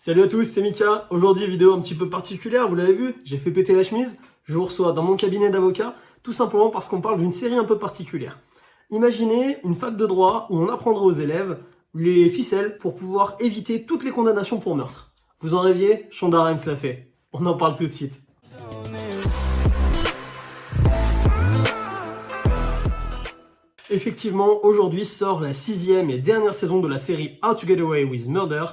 Salut à tous, c'est Mika. Aujourd'hui, vidéo un petit peu particulière, vous l'avez vu, j'ai fait péter la chemise. Je vous reçois dans mon cabinet d'avocat, tout simplement parce qu'on parle d'une série un peu particulière. Imaginez une fac de droit où on apprendra aux élèves les ficelles pour pouvoir éviter toutes les condamnations pour meurtre. Vous en rêviez? Shonda Rhimes l'a fait. On en parle tout de suite. Effectivement, aujourd'hui sort la 6e et dernière saison de la série How to Get Away with Murder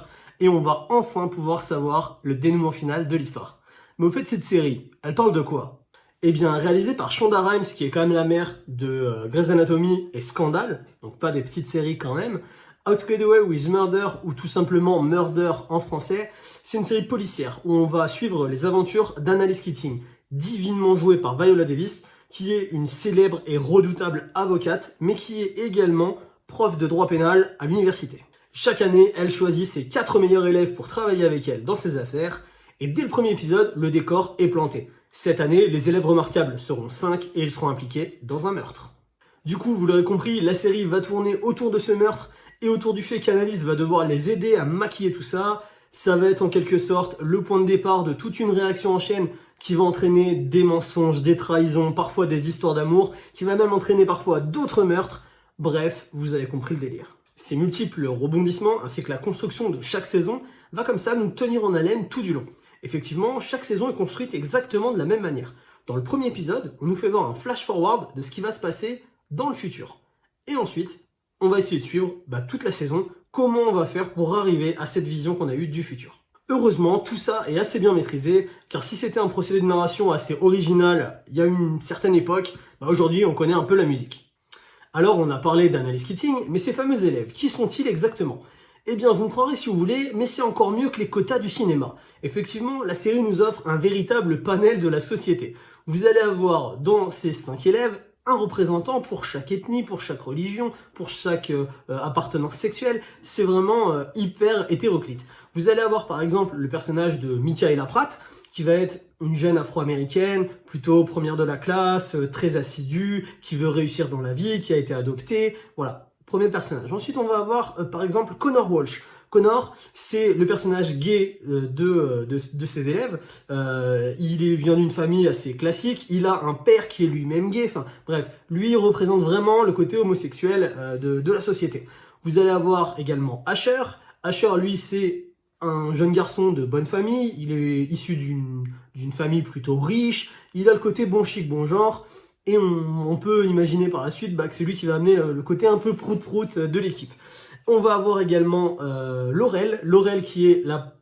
et on va enfin pouvoir savoir le dénouement final de l'histoire. Mais au fait, cette série, elle parle de quoi? Eh bien, réalisée par Shonda Rhimes, qui est quand même la mère de Grey's Anatomy et Scandal, donc pas des petites séries quand même, How to Get Away with Murder, ou tout simplement Murder en français, c'est une série policière où on va suivre les aventures d'Annalise Keating, divinement jouée par Viola Davis, qui est une célèbre et redoutable avocate, mais qui est également prof de droit pénal à l'université. Chaque année, elle choisit ses 4 meilleurs élèves pour travailler avec elle dans ses affaires, et dès le premier épisode, le décor est planté. Cette année, les élèves remarquables seront 5 et ils seront impliqués dans un meurtre. Du coup, vous l'aurez compris, la série va tourner autour de ce meurtre et autour du fait qu'Annalise va devoir les aider à maquiller tout ça. Ça va être en quelque sorte le point de départ de toute une réaction en chaîne qui va entraîner des mensonges, des trahisons, parfois des histoires d'amour, qui va même entraîner parfois d'autres meurtres. Bref, vous avez compris le délire. Ces multiples rebondissements ainsi que la construction de chaque saison va comme ça nous tenir en haleine tout du long. Effectivement, chaque saison est construite exactement de la même manière. Dans le premier épisode, on nous fait voir un flash-forward de ce qui va se passer dans le futur. Et ensuite, on va essayer de suivre toute la saison, comment on va faire pour arriver à cette vision qu'on a eue du futur. Heureusement, tout ça est assez bien maîtrisé, car si c'était un procédé de narration assez original il y a une certaine époque, aujourd'hui on connaît un peu la musique. Alors on a parlé d'Annalise Keating, mais ces fameux élèves, qui sont-ils exactement? Eh bien, vous me croirez si vous voulez, mais c'est encore mieux que les quotas du cinéma. Effectivement, la série nous offre un véritable panel de la société. Vous allez avoir dans ces 5 élèves un représentant pour chaque ethnie, pour chaque religion, pour chaque appartenance sexuelle. C'est vraiment hyper hétéroclite. Vous allez avoir par exemple le personnage de Michaela Pratt, qui va être une jeune afro-américaine, plutôt première de la classe, très assidue, qui veut réussir dans la vie, qui a été adoptée, voilà. Premier personnage. Ensuite, on va avoir, par exemple, Connor Walsh. Connor, c'est le personnage gay de ses élèves. Il vient d'une famille assez classique. Il a un père qui est lui-même gay. Enfin, bref, lui, il représente vraiment le côté homosexuel de la société. Vous allez avoir également Asher. Asher, lui, c'est un jeune garçon de bonne famille. Il est issu d'une famille plutôt riche. Il a le côté bon chic, bon genre. Et on peut imaginer par la suite que c'est lui qui va amener le côté un peu prout-prout de l'équipe. On va avoir également Laurel qui est la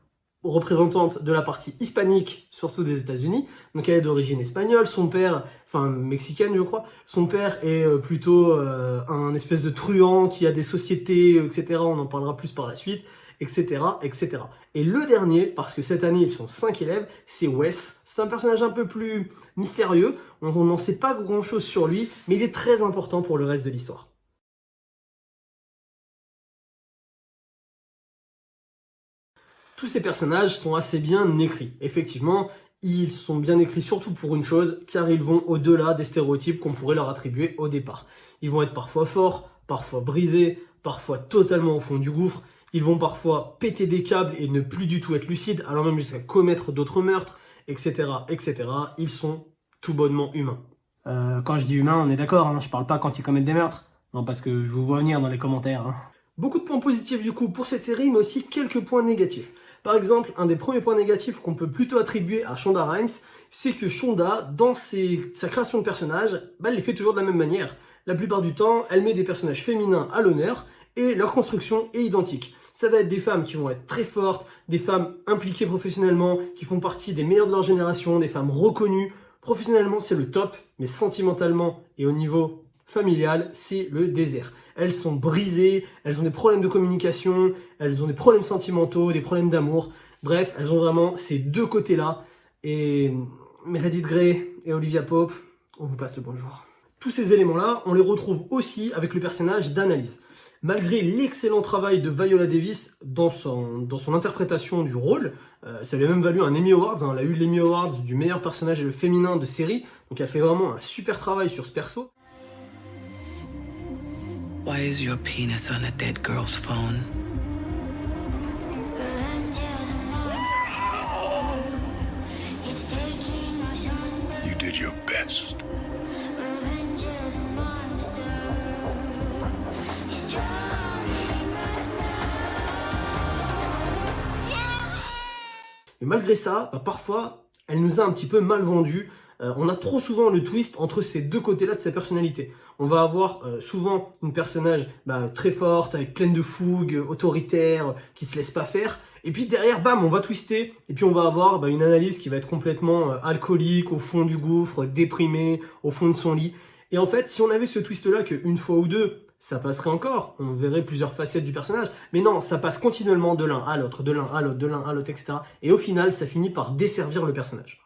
représentante de la partie hispanique, surtout des États-Unis. Donc elle est d'origine espagnole, son père, enfin mexicaine je crois, son père est plutôt un espèce de truand qui a des sociétés, etc. On en parlera plus par la suite, etc., etc. Et le dernier, parce que cette année ils sont 5 élèves, c'est Wes. C'est un personnage un peu plus mystérieux, on n'en sait pas grand-chose sur lui, mais il est très important pour le reste de l'histoire. Tous ces personnages sont assez bien écrits. Effectivement, ils sont bien écrits surtout pour une chose, car ils vont au-delà des stéréotypes qu'on pourrait leur attribuer au départ. Ils vont être parfois forts, parfois brisés, parfois totalement au fond du gouffre. Ils vont parfois péter des câbles et ne plus du tout être lucides, alors même jusqu'à commettre d'autres meurtres, etc., etc. Ils sont tout bonnement humains. Quand je dis humain, on est d'accord, hein, je parle pas quand ils commettent des meurtres. Non, parce que je vous vois venir dans les commentaires. Hein. Beaucoup de points positifs du coup pour cette série, mais aussi quelques points négatifs. Par exemple, un des premiers points négatifs qu'on peut plutôt attribuer à Shonda Rhimes, c'est que Shonda, dans sa création de personnages, elle les fait toujours de la même manière. La plupart du temps, elle met des personnages féminins à l'honneur, et leur construction est identique. Ça va être des femmes qui vont être très fortes, des femmes impliquées professionnellement, qui font partie des meilleures de leur génération, des femmes reconnues. Professionnellement, c'est le top, mais sentimentalement et au niveau familial, c'est le désert. Elles sont brisées, elles ont des problèmes de communication, elles ont des problèmes sentimentaux, des problèmes d'amour. Bref, elles ont vraiment ces deux côtés-là. Et Meredith Grey et Olivia Pope, on vous passe le bonjour. Tous ces éléments-là, on les retrouve aussi avec le personnage d'Annalise. Malgré l'excellent travail de Viola Davis dans son interprétation du rôle, ça lui a même valu un Emmy Awards, elle a eu l'Emmy Awards du meilleur personnage féminin de série, donc elle fait vraiment un super travail sur ce perso. Why is your penis on a dead girl's phone? chance. Et malgré ça, parfois, elle nous a un petit peu mal vendu. On a trop souvent le twist entre ces deux côtés-là de sa personnalité. On va avoir souvent une personnage très forte, avec pleine de fougue, autoritaire, qui se laisse pas faire. Et puis derrière, bam, on va twister. Et puis on va avoir une analyse qui va être complètement alcoolique, au fond du gouffre, déprimée, au fond de son lit. Et en fait, si on avait ce twist-là qu'une fois ou deux, ça passerait encore, on verrait plusieurs facettes du personnage, mais non, ça passe continuellement de l'un à l'autre, de l'un à l'autre, de l'un à l'autre, etc. Et au final, ça finit par desservir le personnage.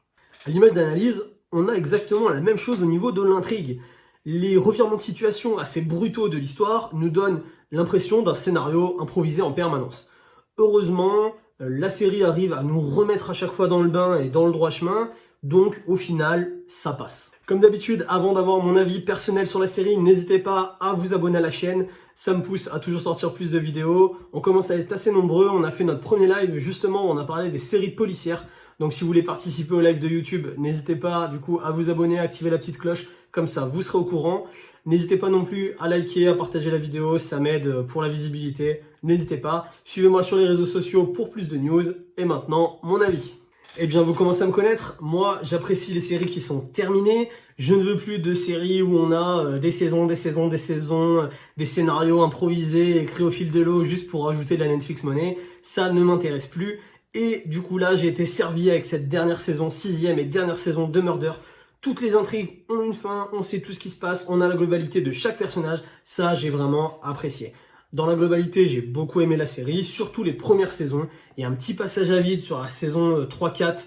À l'image d'analyse, on a exactement la même chose au niveau de l'intrigue. Les revirements de situation assez brutaux de l'histoire nous donnent l'impression d'un scénario improvisé en permanence. Heureusement, la série arrive à nous remettre à chaque fois dans le bain et dans le droit chemin, donc au final, ça passe. Comme d'habitude, avant d'avoir mon avis personnel sur la série, n'hésitez pas à vous abonner à la chaîne, ça me pousse à toujours sortir plus de vidéos. On commence à être assez nombreux, on a fait notre premier live justement, on a parlé des séries policières. Donc si vous voulez participer au live de YouTube, n'hésitez pas du coup à vous abonner, à activer la petite cloche, comme ça vous serez au courant. N'hésitez pas non plus à liker, à partager la vidéo, ça m'aide pour la visibilité. N'hésitez pas, suivez-moi sur les réseaux sociaux pour plus de news. Et maintenant, mon avis. Eh bien, vous commencez à me connaître. Moi, j'apprécie les séries qui sont terminées. Je ne veux plus de séries où on a des saisons, des scénarios improvisés, écrits au fil de l'eau juste pour rajouter de la Netflix money. Ça ne m'intéresse plus. Et du coup, là, j'ai été servi avec cette dernière saison, 6e et dernière saison de Murder. Toutes les intrigues ont une fin, on sait tout ce qui se passe, on a la globalité de chaque personnage. Ça, j'ai vraiment apprécié. Dans la globalité, j'ai beaucoup aimé la série, surtout les premières saisons. Il y a un petit passage à vide sur la saison 3-4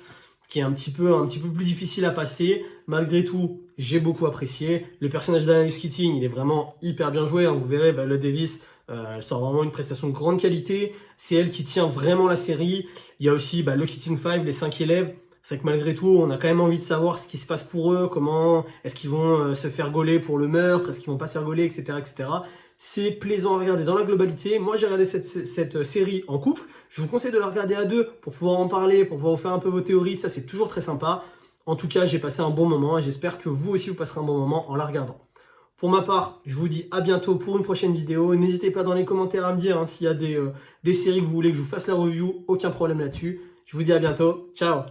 qui est un petit peu plus difficile à passer. Malgré tout, j'ai beaucoup apprécié. Le personnage d'Anaïs Keating, il est vraiment hyper bien joué. Vous verrez, Viola Davis, elle sort vraiment une prestation de grande qualité. C'est elle qui tient vraiment la série. Il y a aussi le Keating 5, les 5 élèves. C'est que malgré tout, on a quand même envie de savoir ce qui se passe pour eux, comment est-ce qu'ils vont se faire gauler pour le meurtre, est-ce qu'ils vont pas se faire gauler, etc., etc. C'est plaisant à regarder dans la globalité. Moi, j'ai regardé cette série en couple. Je vous conseille de la regarder à deux pour pouvoir en parler, pour pouvoir vous faire un peu vos théories. Ça, c'est toujours très sympa. En tout cas, j'ai passé un bon moment et j'espère que vous aussi, vous passerez un bon moment en la regardant. Pour ma part, je vous dis à bientôt pour une prochaine vidéo. N'hésitez pas dans les commentaires à me dire s'il y a des séries que vous voulez que je vous fasse la review. Aucun problème là-dessus. Je vous dis à bientôt. Ciao!